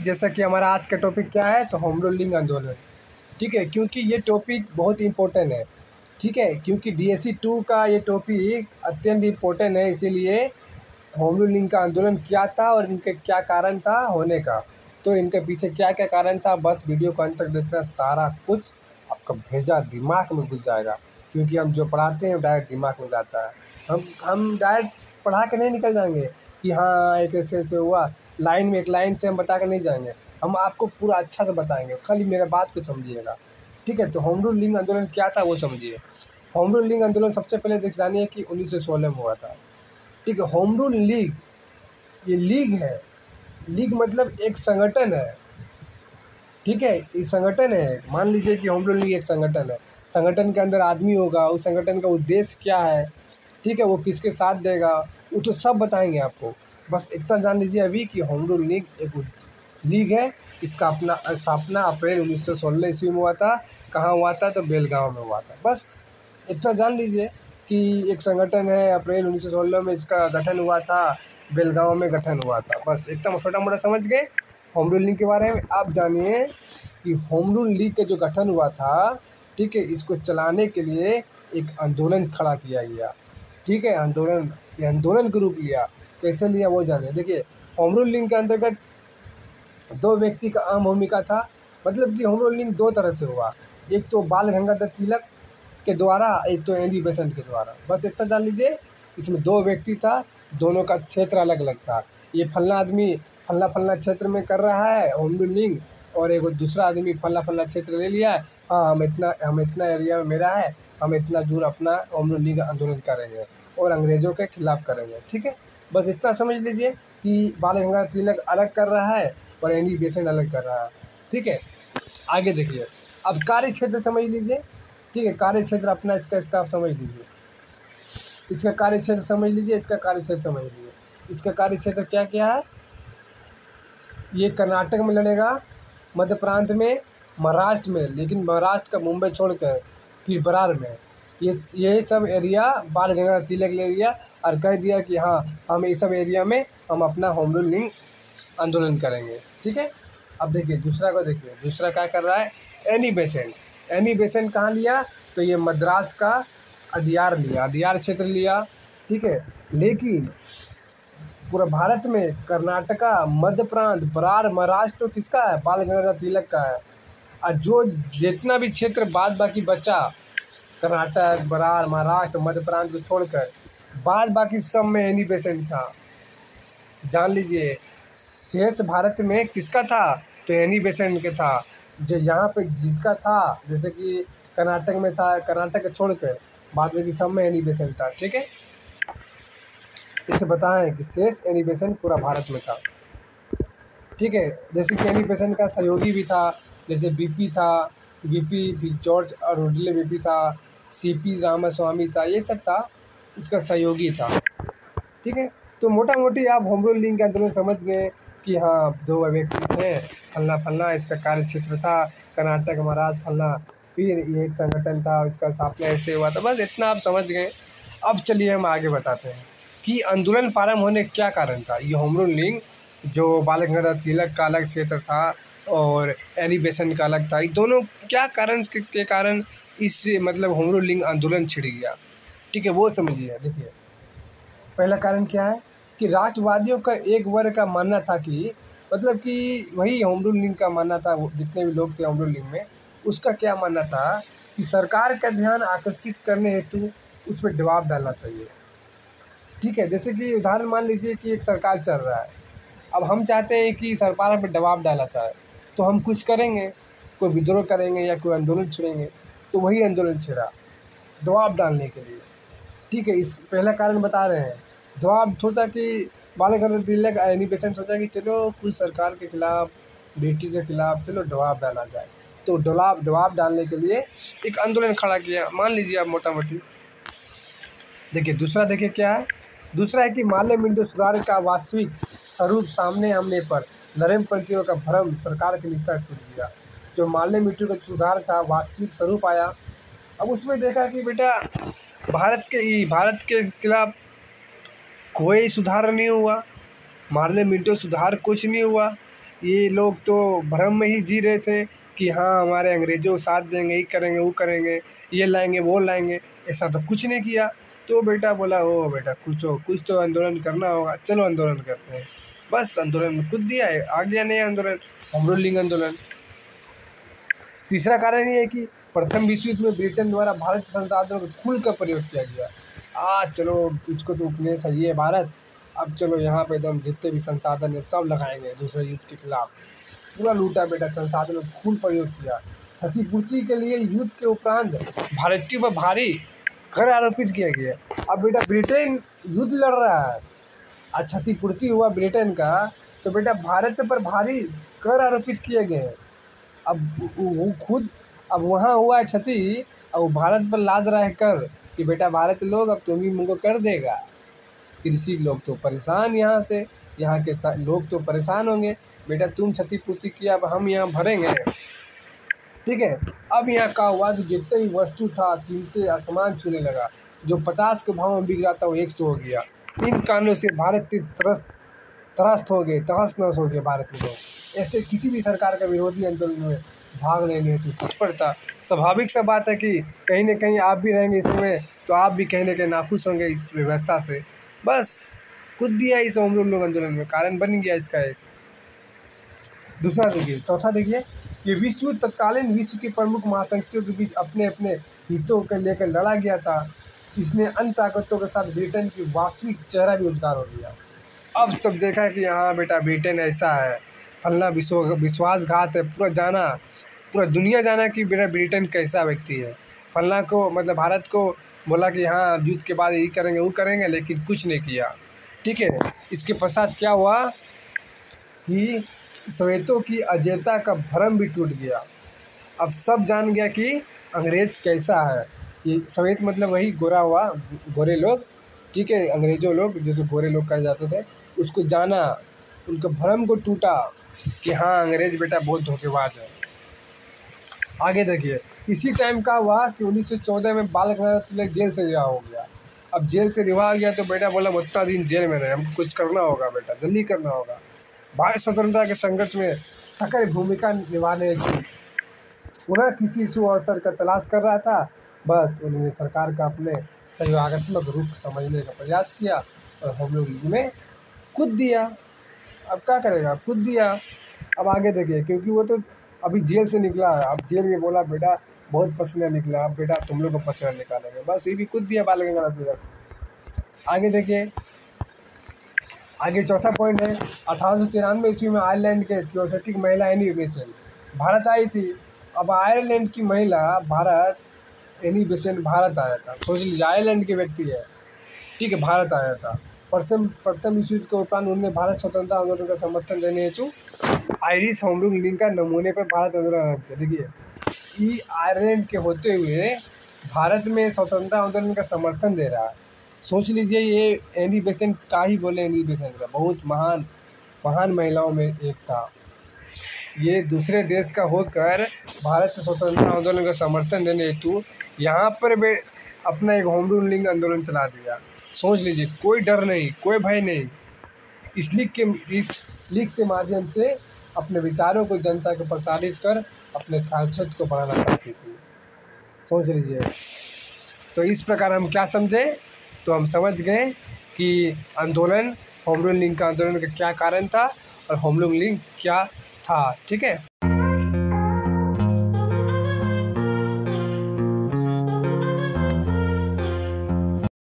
जैसा कि हमारा आज का टॉपिक क्या है, तो होम रूलिंग आंदोलन। ठीक है, क्योंकि ये टॉपिक बहुत इम्पोर्टेंट है। ठीक है, क्योंकि DSC 2 का ये टॉपिक अत्यंत इम्पोर्टेंट है, इसीलिए होम रूलिंग का आंदोलन क्या था और इनके क्या कारण था होने का, तो इनके पीछे क्या क्या कारण था, बस वीडियो को अंत तक देखना, सारा कुछ आपका भेजा दिमाग में घुस जाएगा। क्योंकि हम जो पढ़ाते हैं डायरेक्ट दिमाग में जाता है। हम डायरेक्ट पढ़ा के नहीं निकल जाएंगे कि हाँ एक ऐसे हुआ, लाइन में एक लाइन से हम बता के नहीं जाएंगे। हम आपको पूरा अच्छा से बताएंगे, खाली मेरा बात को समझिएगा। ठीक है, तो होम रूलिंग आंदोलन क्या था वो समझिए। होम रूलिंग आंदोलन सबसे पहले देख जानिए कि 1916 में हुआ था। ठीक है, होम रूल लीग, ये लीग है। लीग मतलब एक संगठन है। ठीक है, ये संगठन है। मान लीजिए कि होम रूल लीग एक संगठन है। संगठन के अंदर आदमी होगा, उस संगठन का उद्देश्य क्या है, ठीक है, वो किसके साथ देगा, वो तो सब बताएंगे आपको। बस इतना जान लीजिए अभी कि होम रूल लीग एक लीग है। इसका अपना स्थापना अप्रैल 1916 ईस्वी में हुआ था। कहाँ हुआ था, तो बेलगांव में हुआ था। बस इतना जान लीजिए कि एक संगठन है, अप्रैल 1916 में इसका गठन हुआ था, बेलगांव में गठन हुआ था। बस इतना छोटा मोटा समझ गए होम रूल लीग के बारे में। आप जानिए कि होम रूल लीग का जो गठन हुआ था, ठीक है, इसको चलाने के लिए एक आंदोलन खड़ा किया गया। ठीक है, आंदोलन के रूप लिया। कैसे लिया वो जानिए। देखिए, होम रूल लीग के अंतर्गत दो व्यक्ति का अहम भूमिका था। मतलब कि होम रूल लीग दो तरह से हुआ, एक तो बाल गंगाधर तिलक के द्वारा, एक तो एनी बेसेंट के द्वारा। बस इतना जान लीजिए, इसमें दो व्यक्ति था, दोनों का क्षेत्र अलग अलग था। ये फलना आदमी फलना क्षेत्र में कर रहा है होम रूल लीग, और एक दूसरा आदमी फलना क्षेत्र ले लिया है। हाँ, हम इतना एरिया में मेरा है, हम इतना दूर अपना होम रूल लीग आंदोलन करेंगे और अंग्रेज़ों के खिलाफ़ करेंगे। ठीक है, बस इतना समझ लीजिए कि बाल गंगाधर तिलक अलग कर रहा है और एनी बेसेंट अलग कर रहा है। ठीक है, आगे देखिए। अब कार्य क्षेत्र समझ लीजिए। ठीक है, कार्य क्षेत्र अपना इसका आप समझ लीजिए। इसका कार्य क्षेत्र समझ लीजिए, इसका कार्य क्षेत्र समझ लीजिए। इसका कार्य क्षेत्र क्या क्या है। ये कर्नाटक में लड़ेगा, मध्य प्रांत में, महाराष्ट्र में, लेकिन महाराष्ट्र का मुंबई छोड़कर फिर बरार में। ये सब एरिया बाल गंगाधर तिलक ले लिया और कह दिया कि हाँ हम ये सब एरिया में हम अपना होम रूल लीग आंदोलन करेंगे। ठीक है, अब देखिए दूसरा को देखिए, दूसरा क्या कर रहा है। एनी बेसेंट कहाँ लिया, तो ये मद्रास का अडियार लिया, अडियार क्षेत्र लिया। ठीक है, लेकिन पूरा भारत में कर्नाटका, मध्य प्रांत, बरार, महाराष्ट्र तो किसका है, बाल गंगाधर तिलक का है। और जो जितना भी क्षेत्र बाद बाकी बचा, कर्नाटक, बरार, महाराष्ट्र, मध्य प्रांत को छोड़कर, बाद बाकी सब में एनी बेसेंट था। जान लीजिए, शेष भारत में किसका था, तो एनी बेसेंट के था। जो यहाँ पे जिसका था, जैसे कि कर्नाटक में था, कर्नाटक छोड़कर बाद में सब में एनी बेसेंट था। ठीक है, इसे बताएं कि शेष एनी बेसेंट पूरा भारत में था। ठीक है, जैसे कि एनी बेसेंट का सहयोगी भी था, जैसे बीपी था, बीपी जॉर्ज अरोडिले बीपी था, सीपी रामास्वामी था, ये सब था, इसका सहयोगी था। ठीक है, तो मोटा मोटी आप होम रूल लीग के आंदोलन समझ गए कि हाँ दो व्यक्ति थे, फलना इसका कार्य क्षेत्र था कर्नाटक, महाराष्ट्र, फलना, फिर ये एक संगठन था, इसका स्थापना ऐसे हुआ था। बस इतना आप समझ गए। अब चलिए हम आगे बताते हैं कि आंदोलन प्रारंभ होने क्या कारण था। ये होम रूल लीग जो बाल गंगाधर तिलक का अलग क्षेत्र था और एनी बेसेंट का अलग था, ये दोनों क्या कारण के कारण इस मतलब होम रूल लीग आंदोलन छिड़ गया। ठीक है, वो समझिए। देखिए, पहला कारण क्या है कि राष्ट्रवादियों का एक वर्ग का मानना था कि मतलब कि वही होम रूल लीग का मानना था, जितने भी लोग थे होम रूल लीग में, उसका क्या मानना था कि सरकार का ध्यान आकर्षित करने हेतु उस पर दबाव डालना चाहिए। ठीक है, जैसे कि उदाहरण मान लीजिए कि एक सरकार चल रहा है, अब हम चाहते हैं कि सरकार पर दबाव डाला जाए, तो हम कुछ करेंगे, कोई विद्रोह करेंगे या कोई आंदोलन छेड़ेंगे। तो वही आंदोलन छेड़ा दबाव डालने के लिए। ठीक है, इस पहला कारण बता रहे हैं। दबाव सोचा कि बाल गंगाधर तिलक एनी बेसेंट सोचा कि चलो कुछ सरकार के खिलाफ, ब्रिटिश के खिलाफ चलो दबाव डाला जाए। तो दबाव डालने के लिए एक आंदोलन खड़ा किया, मान लीजिए आप मोटा मोटी। देखिए दूसरा, देखिए क्या है। दूसरा है कि माल्य मिंटो सुधार का वास्तविक स्वरूप सामने आने पर नरेंद्रपंथियों का भ्रम सरकार की निष्ठा टूट गया। जो माल्य मिंटो का सुधार था, वास्तविक स्वरूप आया। अब उसमें देखा कि बेटा भारत के खिलाफ कोई सुधार नहीं हुआ, मार्ले मिंटो सुधार कुछ नहीं हुआ। ये लोग तो भ्रम में ही जी रहे थे कि हाँ हमारे अंग्रेज़ों साथ देंगे, ये करेंगे वो करेंगे, ये लाएंगे वो लाएंगे। ऐसा तो कुछ नहीं किया। तो बेटा बोला ओ बेटा कुछ तो आंदोलन करना होगा, चलो आंदोलन करते हैं। बस आंदोलन में कूद दिया है, आ गया नया आंदोलन, होम रूलिंग आंदोलन। तीसरा कारण ये है कि प्रथम विश्व युद्ध में ब्रिटेन द्वारा भारत के संसाधनों को खुलकर प्रयोग किया गया। आज चलो तुझको तो उपनिवेश सही है भारत, अब चलो यहाँ पे एकदम जितने भी संसाधन है सब लगाएंगे दूसरे युद्ध के खिलाफ। पूरा लूटा बेटा, संसाधनों को खुल प्रयोग किया। क्षतिपूर्ति के लिए युद्ध के उपरांत भारतीयों पर भारी कर आरोपित किया गया। अब बेटा ब्रिटेन युद्ध लड़ रहा है, आज क्षतिपूर्ति हुआ ब्रिटेन का, तो बेटा भारत पर भारी कर आरोपित किए गए हैं। अब वो खुद अब वहाँ हुआ है क्षति, अब वो भारत पर लाद रहा है कर कि बेटा भारत लोग अब तुम ही मुझको कर देगा। कृषि लोग तो परेशान, यहाँ से यहाँ के लोग तो परेशान होंगे, बेटा तुम क्षतिपूर्ति किया अब हम यहाँ भरेंगे। ठीक है, अब यहाँ का हुआ कि जितने भी वस्तु था कीमतें आसमान छूने लगा। जो 50 के भाव में बिक रहा था वो 100 हो गया। इन कारणों से भारत के त्रस्त हो गए, तहस नहस हो गए भारत के लोग। ऐसे किसी भी सरकार का विरोधी आंदोलन में भाग लेने हेतु तत्पर था। स्वाभाविक सा बात है कि कहीं ना कहीं आप भी रहेंगे इसमें, तो आप भी कहीं ना कहीं नाखुश होंगे इस व्यवस्था से। बस कूद दिया इस होम रूल आंदोलन में, कारण बन गया इसका एक। दूसरा देखिए, चौथा देखिए, ये विश्व तत्कालीन विश्व के प्रमुख महाशक्तियों के बीच अपने अपने हितों को लेकर लड़ा गया था। इसने अन्य ताकतों के साथ ब्रिटेन की वास्तविक चेहरा भी उजागर हो गया। अब सब देखा कि हाँ बेटा ब्रिटेन ऐसा है, फलना विश्वासघात है, पूरा दुनिया जाना कि बेटा ब्रिटेन कैसा व्यक्ति है। फलना को मतलब भारत को बोला कि हाँ युद्ध के बाद ये करेंगे वो करेंगे, लेकिन कुछ नहीं किया। ठीक है, इसके पश्चात क्या हुआ कि सोवियतों की अजेयता का भ्रम भी टूट गया। अब सब जान गया कि अंग्रेज कैसा है। ये सोवियत मतलब वही गोरा हुआ, गोरे लोग। ठीक है, अंग्रेजों लोग जैसे गोरे लोग कहे जाते थे, उसको जाना, उनका भ्रम को टूटा कि हाँ अंग्रेज बेटा बहुत धोखेबाज है। आगे देखिए, इसी टाइम का हुआ कि 1914 में बाल गंगाधर तिलक जेल से रिहा हो गया। अब जेल से रिहा हो गया तो बेटा बोला उतना दिन जेल में रहे, हमको कुछ करना होगा बेटा, जल्दी करना होगा। भारत स्वतंत्रता के संघर्ष में सक्रिय भूमिका निभाने की पुनः किसी सुअवसर का तलाश कर रहा था। बस उन्होंने सरकार का अपने सहयोगात्मक रुख समझने का प्रयास किया और हम लोग में कूद दिया। अब क्या करेगा, कूद दिया। अब आगे देखिए, क्योंकि वो तो अभी जेल से निकला है, अब जेल में बोला बेटा बहुत पसीना निकला, अब बेटा तुम लोग को पसीना निकालेंगे, बस ये भी कूद दिया बाल गंगाधर तिलक। आगे देखिए, आगे चौथा पॉइंट है, 1893 ईस्वी में आयरलैंड के थियोसोफिक महिला एनी बेसेंट भारत आई थी। अब आयरलैंड की महिला एनी बेसेंट भारत आया था। सोच लीजिए, आयरलैंड के व्यक्ति है, ठीक है, भारत आया था। प्रथम विश्व युद्ध के उपरांत उन्होंने भारत स्वतंत्रता आंदोलन का समर्थन देने हेतु आयरिश होम रूल लिंक का नमूने पर भारत आंदोलन किया। देखिए, ये आयरलैंड के होते हुए भारत में स्वतंत्रता आंदोलन का समर्थन दे रहा है। सोच लीजिए, ये एनी बेसेंट का ही बोले, एनी बेसेंट का बहुत महान महिलाओं में एक था। ये दूसरे देश का होकर भारत के स्वतंत्रता आंदोलन का समर्थन देने हेतु यहाँ पर अपना एक होम रूलिंग आंदोलन चला दिया। सोच लीजिए, कोई डर नहीं, कोई भय नहीं। इस लीग के माध्यम से अपने विचारों को जनता को प्रसारित कर अपने कार्यक्षेत्र को बढ़ाना चाहती थी। सोच लीजिए, तो इस प्रकार हम क्या समझे, तो हम समझ गए कि आंदोलन होम रूल लिंक का आंदोलन का क्या कारण था और होम रूल लिंक क्या था। ठीक है।